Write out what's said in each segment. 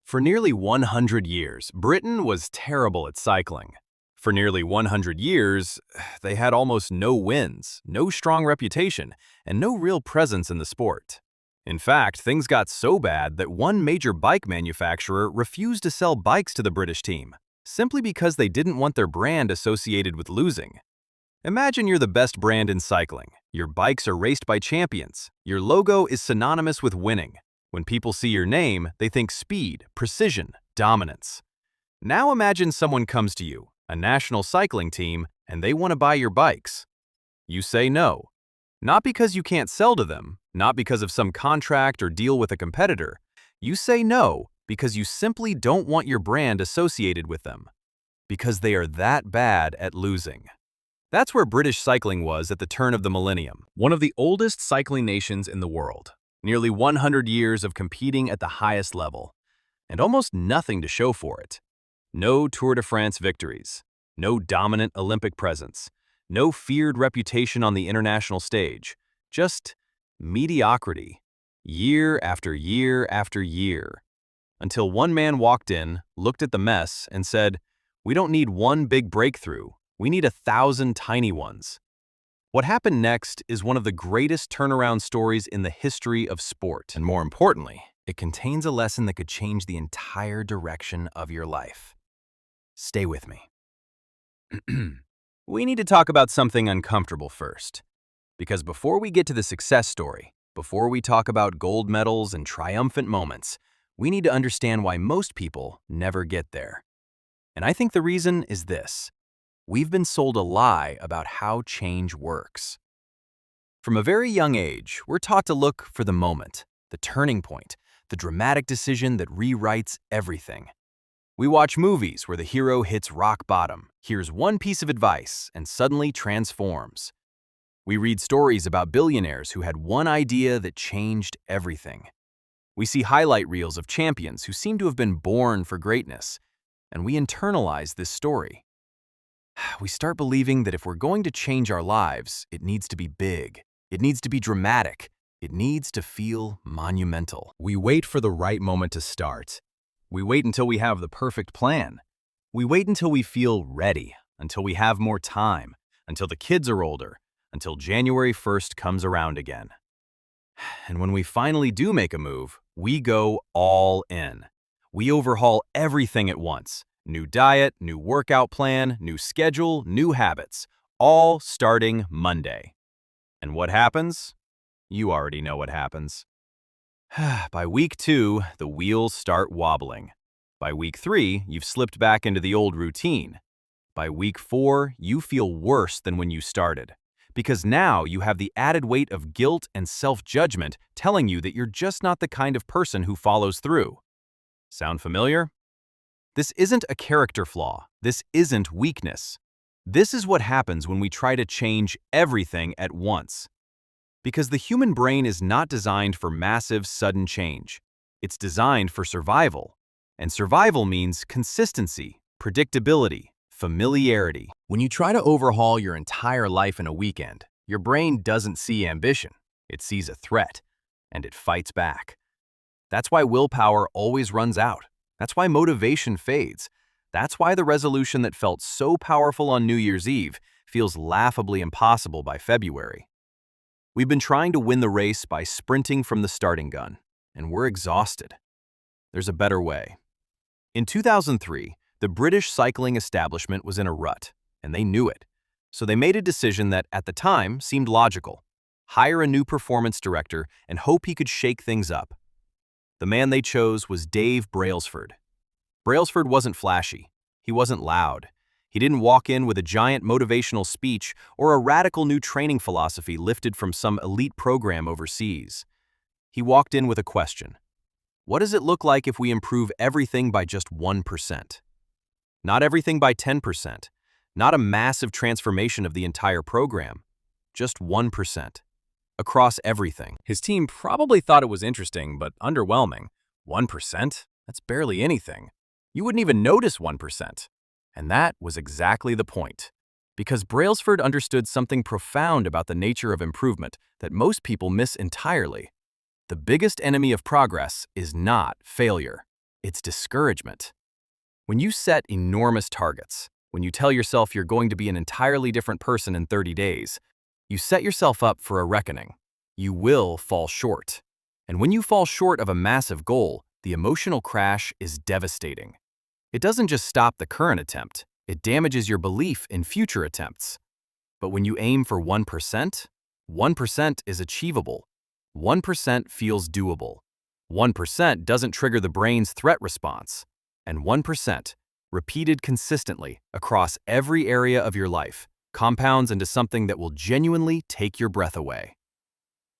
For nearly 100 years, Britain was terrible at cycling. For nearly 100 years, they had almost no wins, no strong reputation, and no real presence in the sport. In fact, things got so bad that one major bike manufacturer refused to sell bikes to the British team, simply because they didn't want their brand associated with losing. Imagine you're the best brand in cycling. Your bikes are raced by champions. Your logo is synonymous with winning. When people see your name, they think speed, precision, dominance. Now imagine someone comes to you, a national cycling team, and they want to buy your bikes. You say no. Not because you can't sell to them, not because of some contract or deal with a competitor. You say no because you simply don't want your brand associated with them. Because they are that bad at losing. That's where British cycling was at the turn of the millennium. One of the oldest cycling nations in the world. Nearly 100 years of competing at the highest level, and almost nothing to show for it. No Tour de France victories, no dominant Olympic presence, no feared reputation on the international stage, just mediocrity, year after year after year. Until one man walked in, looked at the mess, and said, "We don't need one big breakthrough, we need 1,000 tiny ones." What happened next is one of the greatest turnaround stories in the history of sport. And more importantly, it contains a lesson that could change the entire direction of your life. Stay with me. We need to talk about something uncomfortable first. Because before we get to the success story, before we talk about gold medals and triumphant moments, we need to understand why most people never get there. And I think the reason is this. We've been sold a lie about how change works. From a very young age, we're taught to look for the moment, the turning point, the dramatic decision that rewrites everything. We watch movies where the hero hits rock bottom, hears one piece of advice, and suddenly transforms. We read stories about billionaires who had one idea that changed everything. We see highlight reels of champions who seem to have been born for greatness, and we internalize this story. We start believing that if we're going to change our lives, it needs to be big. It needs to be dramatic. It needs to feel monumental. We wait for the right moment to start. We wait until we have the perfect plan. We wait until we feel ready, until we have more time, until the kids are older, until January 1st comes around again. And when we finally do make a move, we go all in. We overhaul everything at once. New diet, new workout plan, new schedule, new habits, all starting Monday. And what happens? You already know what happens. By week 2, the wheels start wobbling. By week 3, you've slipped back into the old routine. By week 4, you feel worse than when you started. Because now you have the added weight of guilt and self-judgment telling you that you're just not the kind of person who follows through. Sound familiar? This isn't a character flaw. This isn't weakness. This is what happens when we try to change everything at once. Because the human brain is not designed for massive, sudden change. It's designed for survival. And survival means consistency, predictability, familiarity. When you try to overhaul your entire life in a weekend, your brain doesn't see ambition. It sees a threat, and it fights back. That's why willpower always runs out. That's why motivation fades. That's why the resolution that felt so powerful on New Year's Eve feels laughably impossible by February. We've been trying to win the race by sprinting from the starting gun, and we're exhausted. There's a better way. In 2003, the British cycling establishment was in a rut, and they knew it. So they made a decision that, at the time, seemed logical. Hire a new performance director and hope he could shake things up. The man they chose was Dave Brailsford. Brailsford wasn't flashy. He wasn't loud. He didn't walk in with a giant motivational speech or a radical new training philosophy lifted from some elite program overseas. He walked in with a question. What does it look like if we improve everything by just 1%? Not everything by 10%. Not a massive transformation of the entire program. Just 1%. Across everything. His team probably thought it was interesting, but underwhelming. 1%? That's barely anything. You wouldn't even notice 1%. And that was exactly the point. Because Brailsford understood something profound about the nature of improvement that most people miss entirely. The biggest enemy of progress is not failure. It's discouragement. When you set enormous targets, when you tell yourself you're going to be an entirely different person in 30 days, you set yourself up for a reckoning. You will fall short. And when you fall short of a massive goal, the emotional crash is devastating. It doesn't just stop the current attempt, it damages your belief in future attempts. But when you aim for 1%, 1% is achievable. 1% feels doable. 1% doesn't trigger the brain's threat response. And 1%, repeated consistently across every area of your life, compounds into something that will genuinely take your breath away.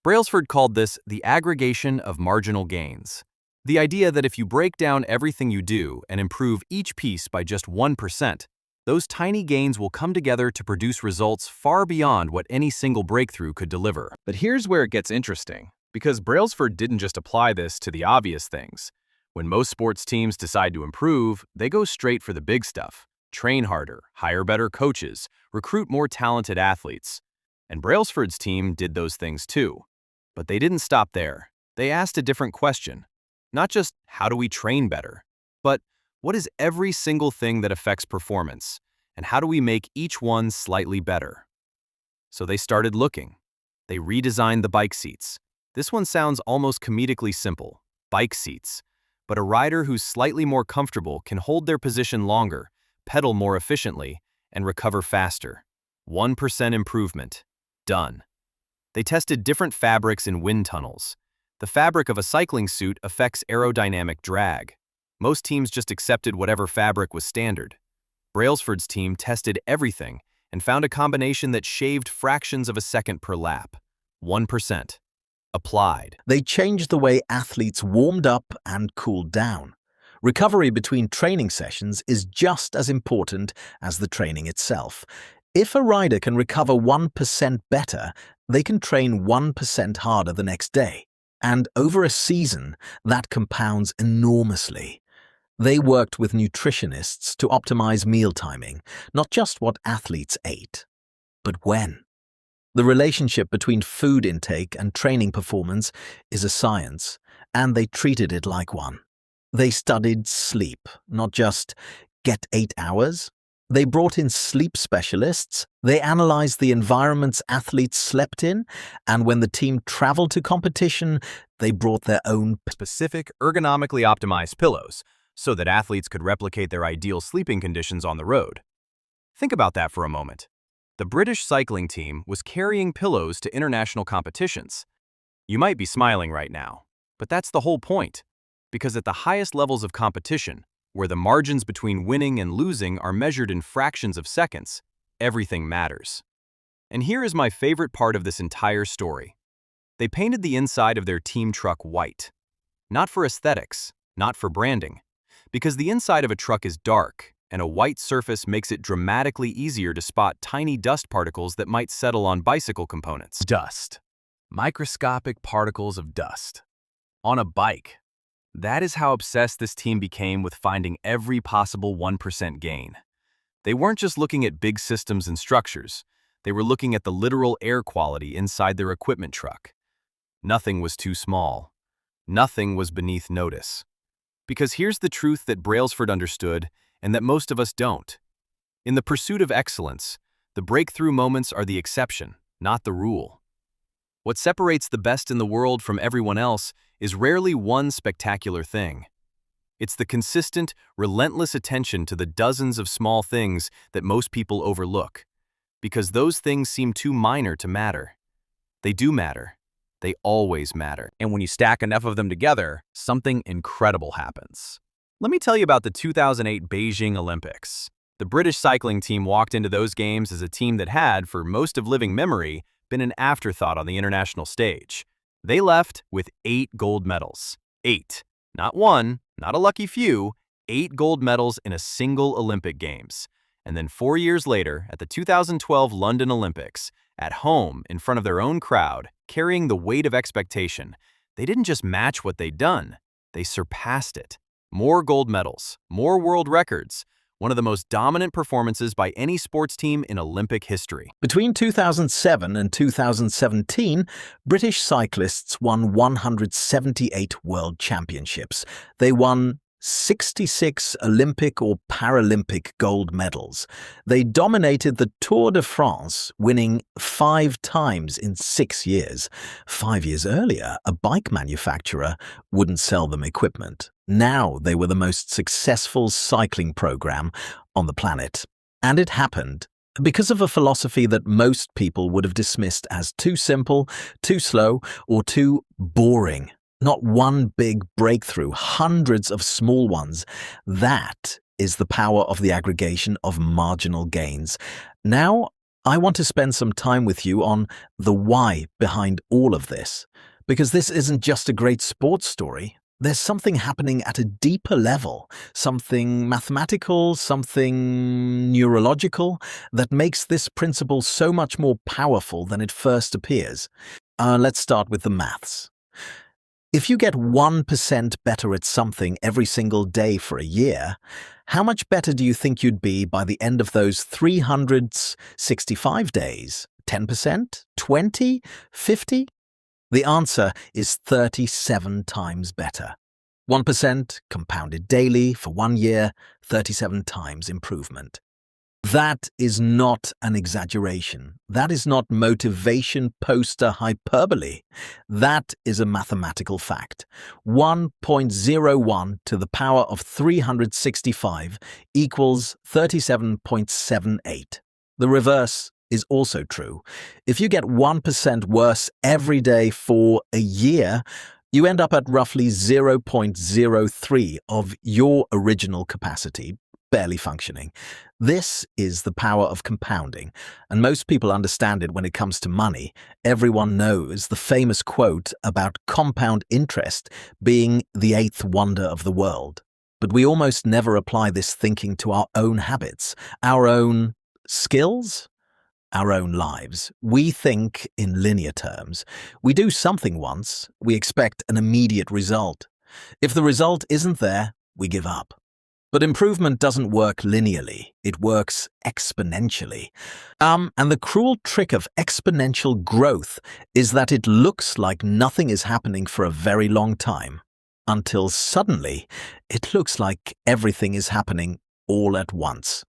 Brailsford called this the aggregation of marginal gains. The idea that if you break down everything you do and improve each piece by just 1%, those tiny gains will come together to produce results far beyond what any single breakthrough could deliver. But here's where it gets interesting, because Brailsford didn't just apply this to the obvious things. When most sports teams decide to improve, they go straight for the big stuff. Train harder, hire better coaches, recruit more talented athletes. And Brailsford's team did those things too. But they didn't stop there. They asked a different question. Not just, how do we train better? But, what is every single thing that affects performance? And how do we make each one slightly better? So they started looking. They redesigned the bike seats. This one sounds almost comedically simple. Bike seats. But a rider who's slightly more comfortable can hold their position longer, pedal more efficiently, and recover faster. 1% improvement. Done. They tested different fabrics in wind tunnels. The fabric of a cycling suit affects aerodynamic drag. Most teams just accepted whatever fabric was standard. Brailsford's team tested everything and found a combination that shaved fractions of a second per lap. 1%. Applied. They changed the way athletes warmed up and cooled down. Recovery between training sessions is just as important as the training itself. If a rider can recover 1% better, they can train 1% harder the next day. And over a season, that compounds enormously. They worked with nutritionists to optimize meal timing, not just what athletes ate, but when. The relationship between food intake and training performance is a science, and they treated it like one. They studied sleep, not just get 8 hours. They brought in sleep specialists, they analyzed the environments athletes slept in, and when the team traveled to competition, they brought their own specific, ergonomically optimized pillows so that athletes could replicate their ideal sleeping conditions on the road. Think about that for a moment. The British cycling team was carrying pillows to international competitions. You might be smiling right now, but that's the whole point. Because at the highest levels of competition, where the margins between winning and losing are measured in fractions of seconds, everything matters. And here is my favorite part of this entire story. They painted the inside of their team truck white. Not for aesthetics, not for branding. Because the inside of a truck is dark, and a white surface makes it dramatically easier to spot tiny dust particles that might settle on bicycle components. Dust. Microscopic particles of dust. On a bike. That is how obsessed this team became with finding every possible 1% gain. They weren't just looking at big systems and structures. They were looking at the literal air quality inside their equipment truck. Nothing was too small. Nothing was beneath notice. Because here's the truth that Brailsford understood and that most of us don't. In the pursuit of excellence, the breakthrough moments are the exception, not the rule. What separates the best in the world from everyone else is rarely one spectacular thing. It's the consistent, relentless attention to the dozens of small things that most people overlook, because those things seem too minor to matter. They do matter. They always matter. And when you stack enough of them together, something incredible happens. Let me tell you about the 2008 Beijing Olympics. The British cycling team walked into those games as a team that had, for most of living memory, been an afterthought on the international stage. They left with 8 gold medals. 8. Not one, not a lucky few, 8 gold medals in a single Olympic Games. And then 4 years later, at the 2012 London Olympics, at home, in front of their own crowd, carrying the weight of expectation, they didn't just match what they'd done, they surpassed it. More gold medals, more world records, one of the most dominant performances by any sports team in Olympic history. Between 2007 and 2017, British cyclists won 178 world championships. They won 66 Olympic or Paralympic gold medals. They dominated the Tour de France, winning 5 times in 6 years. 5 years earlier, a bike manufacturer wouldn't sell them equipment. Now they were the most successful cycling program on the planet. And it happened because of a philosophy that most people would have dismissed as too simple, too slow, or too boring. Not one big breakthrough, hundreds of small ones. That is the power of the aggregation of marginal gains. Now, I want to spend some time with you on the why behind all of this. Because this isn't just a great sports story. There's something happening at a deeper level, something mathematical, something neurological, that makes this principle so much more powerful than it first appears. Let's start with the maths. If you get 1% better at something every single day for a year, how much better do you think you'd be by the end of those 365 days? 10%? 20? 50? The answer is 37 times better. 1% compounded daily for 1 year, 37 times improvement. That is not an exaggeration. That is not motivation poster hyperbole. That is a mathematical fact. 1.01 to the power of 365 equals 37.78. The reverse is also true. If you get 1% worse every day for a year, you end up at roughly 0.03 of your original capacity, barely functioning. This is the power of compounding, and most people understand it when it comes to money. Everyone knows the famous quote about compound interest being the 8th wonder of the world. But we almost never apply this thinking to our own habits, our own skills, our own lives. We think in linear terms. We do something once, we expect an immediate result. If the result isn't there, we give up. But improvement doesn't work linearly, it works exponentially. And the cruel trick of exponential growth is that it looks like nothing is happening for a very long time, until suddenly it looks like everything is happening all at once.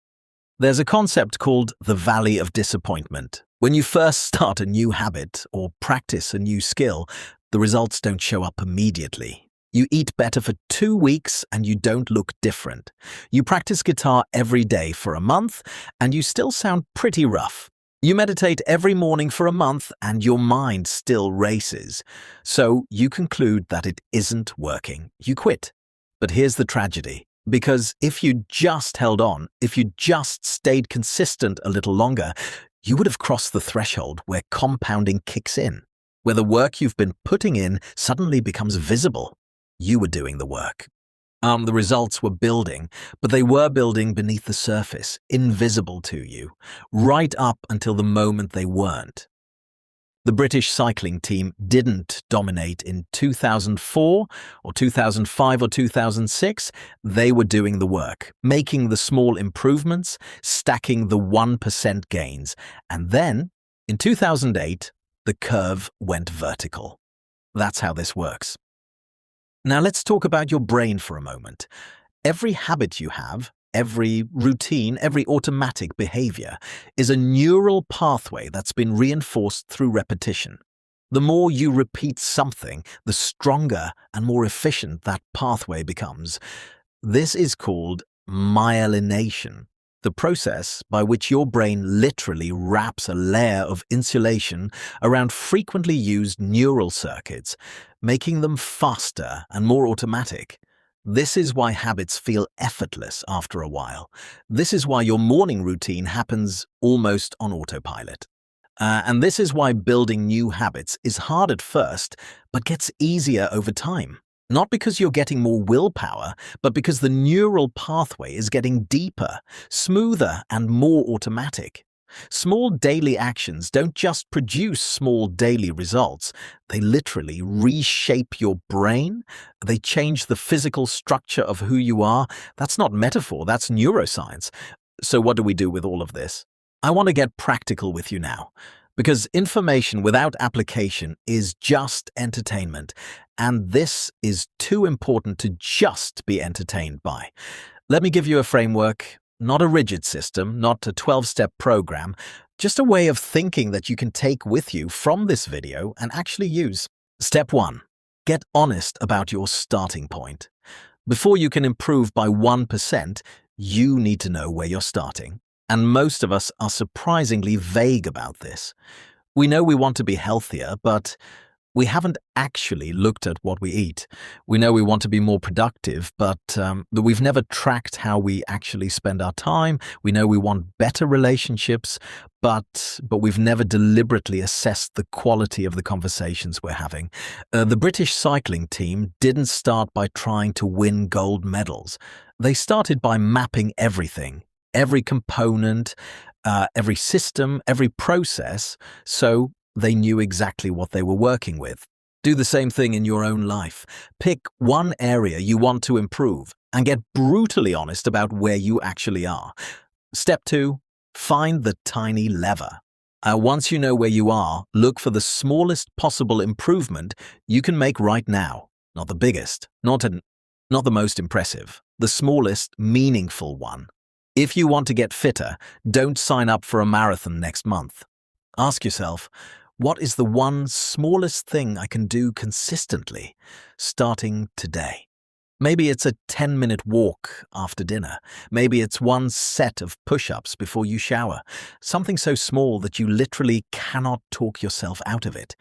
There's a concept called the Valley of Disappointment. When you first start a new habit or practice a new skill, the results don't show up immediately. You eat better for 2 weeks and you don't look different. You practice guitar every day for a month and you still sound pretty rough. You meditate every morning for a month and your mind still races. So you conclude that it isn't working. You quit. But here's the tragedy. Because if you just held on, if you just stayed consistent a little longer, you would have crossed the threshold where compounding kicks in, where the work you've been putting in suddenly becomes visible. You were doing the work. The results were building, but they were building beneath the surface, invisible to you, right up until the moment they weren't. The British cycling team didn't dominate in 2004 or 2005 or 2006. They were doing the work, making the small improvements, stacking the 1% gains. And then, in 2008, the curve went vertical. That's how this works. Now let's talk about your brain for a moment. Every habit you have, every routine, every automatic behavior is a neural pathway that's been reinforced through repetition. The more you repeat something, the stronger and more efficient that pathway becomes. This is called myelination, the process by which your brain literally wraps a layer of insulation around frequently used neural circuits, making them faster and more automatic. This is why habits feel effortless after a while. This is why your morning routine happens almost on autopilot. And this is why building new habits is hard at first, but gets easier over time. Not because you're getting more willpower, but because the neural pathway is getting deeper, smoother, and more automatic. Small daily actions don't just produce small daily results. They literally reshape your brain. They change the physical structure of who you are. That's not metaphor, that's neuroscience. So what do we do with all of this? I want to get practical with you now. Because information without application is just entertainment, and this is too important to just be entertained by. Let me give you a framework, not a rigid system, not a 12-step program, just a way of thinking that you can take with you from this video and actually use. Step 1. Get honest about your starting point. Before you can improve by 1%, you need to know where you're starting. And most of us are surprisingly vague about this. We know we want to be healthier, but we haven't actually looked at what we eat. We know we want to be more productive, but we've never tracked how we actually spend our time. We know we want better relationships, but we've never deliberately assessed the quality of the conversations we're having. The British cycling team didn't start by trying to win gold medals. They started by mapping everything, every component, every system, every process, so they knew exactly what they were working with. Do the same thing in your own life. Pick one area you want to improve and get brutally honest about where you actually are. Step 2, find the tiny lever. Once you know where you are, look for the smallest possible improvement you can make right now. Not the biggest, not the most impressive, the smallest, meaningful one. If you want to get fitter, don't sign up for a marathon next month. Ask yourself, what is the one smallest thing I can do consistently, starting today? Maybe it's a 10-minute walk after dinner. Maybe it's one set of push-ups before you shower. Something so small that you literally cannot talk yourself out of it.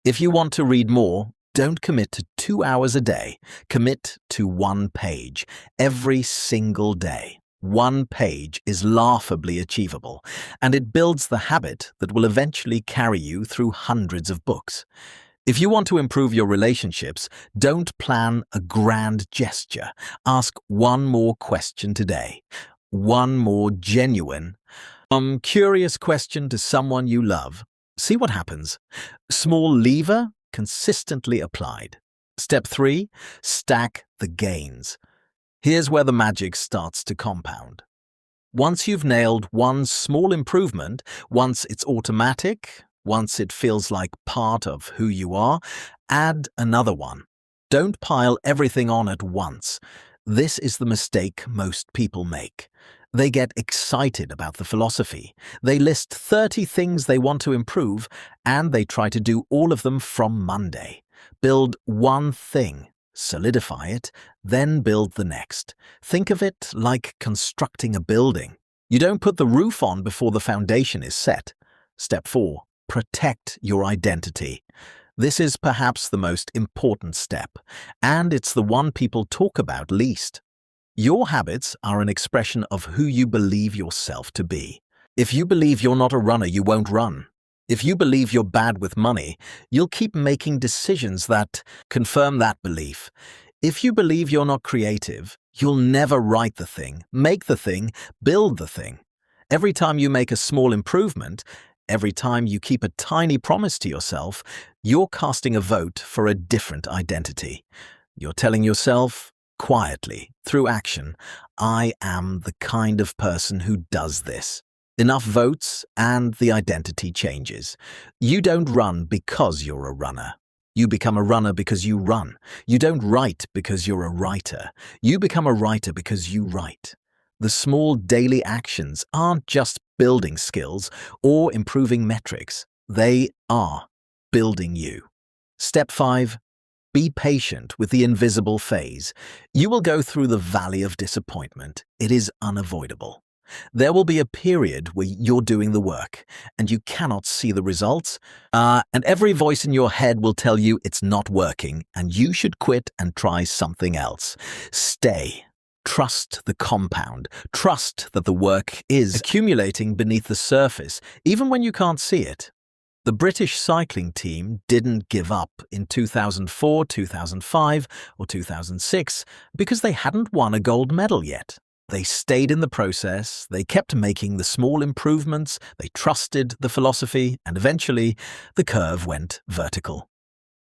If you want to read more, don't commit to 2 hours a day. Commit to 1 page every single day. 1 page is laughably achievable, and it builds the habit that will eventually carry you through hundreds of books. If you want to improve your relationships, don't plan a grand gesture. Ask one more question today. One more genuine, curious question to someone you love. See what happens. Small lever, consistently applied. Step 3, stack the gains. Here's where the magic starts to compound. Once you've nailed one small improvement, once it's automatic, once it feels like part of who you are, add another one. Don't pile everything on at once. This is the mistake most people make. They get excited about the philosophy. They list 30 things they want to improve, and they try to do all of them from Monday. Build one thing. Solidify it, then build the next. Think of it like constructing a building. You don't put the roof on before the foundation is set. Step 4. Protect your identity. This is perhaps the most important step, and it's the one people talk about least. Your habits are an expression of who you believe yourself to be. If you believe you're not a runner, you won't run. If you believe you're bad with money, you'll keep making decisions that confirm that belief. If you believe you're not creative, you'll never write the thing, make the thing, build the thing. Every time you make a small improvement, every time you keep a tiny promise to yourself, you're casting a vote for a different identity. You're telling yourself, quietly, through action, I am the kind of person who does this. Enough votes and the identity changes. You don't run because you're a runner. You become a runner because you run. You don't write because you're a writer. You become a writer because you write. The small daily actions aren't just building skills or improving metrics. They are building you. Step 5. Be patient with the invisible phase. You will go through the valley of disappointment. It is unavoidable. There will be a period where you're doing the work and you cannot see the results, and every voice in your head will tell you it's not working and you should quit and try something else. Stay. Trust the compound. Trust that the work is accumulating beneath the surface, even when you can't see it. The British cycling team didn't give up in 2004, 2005, or 2006 because they hadn't won a gold medal yet. They stayed in the process, they kept making the small improvements, they trusted the philosophy, and eventually the curve went vertical.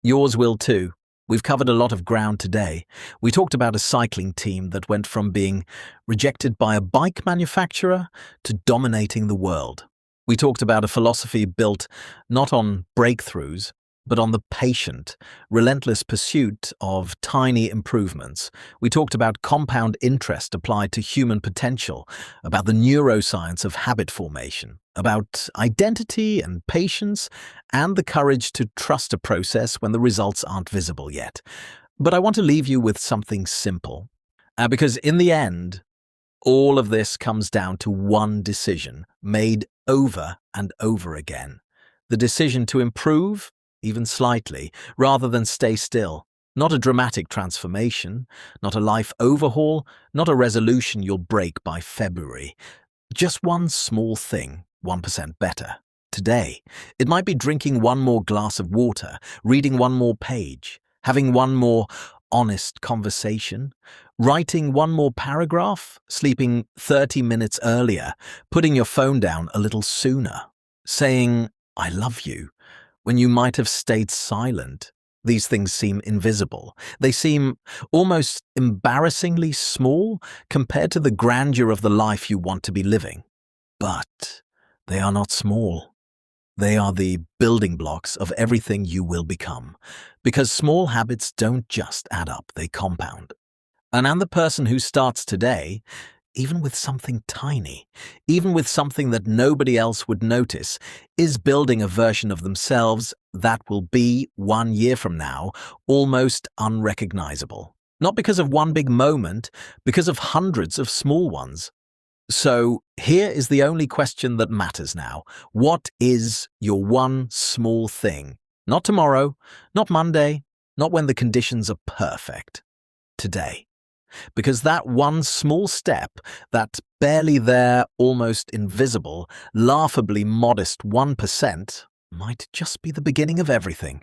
Yours will too. We've covered a lot of ground today. We talked about a cycling team that went from being rejected by a bike manufacturer to dominating the world. We talked about a philosophy built not on breakthroughs, but on the patient, relentless pursuit of tiny improvements. We talked about compound interest applied to human potential, about the neuroscience of habit formation, about identity and patience, and the courage to trust a process when the results aren't visible yet. But I want to leave you with something simple. Because in the end, all of this comes down to one decision made over and over again. The decision to improve, even slightly, rather than stay still. Not a dramatic transformation, not a life overhaul, not a resolution you'll break by February. Just one small thing, 1% better. Today, it might be drinking one more glass of water, reading one more page, having one more honest conversation, writing one more paragraph, sleeping 30 minutes earlier, putting your phone down a little sooner, saying, "I love you," when you might have stayed silent. These things seem invisible. They seem almost embarrassingly small compared to the grandeur of the life you want to be living. But they are not small. They are the building blocks of everything you will become. Because small habits don't just add up, they compound. And the person who starts today, even with something tiny, even with something that nobody else would notice, is building a version of themselves that will be, 1 year from now, almost unrecognizable. Not because of one big moment, because of hundreds of small ones. So here is the only question that matters now. What is your one small thing? Not tomorrow, not Monday, not when the conditions are perfect. Today. Because that one small step, that barely there, almost invisible, laughably modest 1%, might just be the beginning of everything.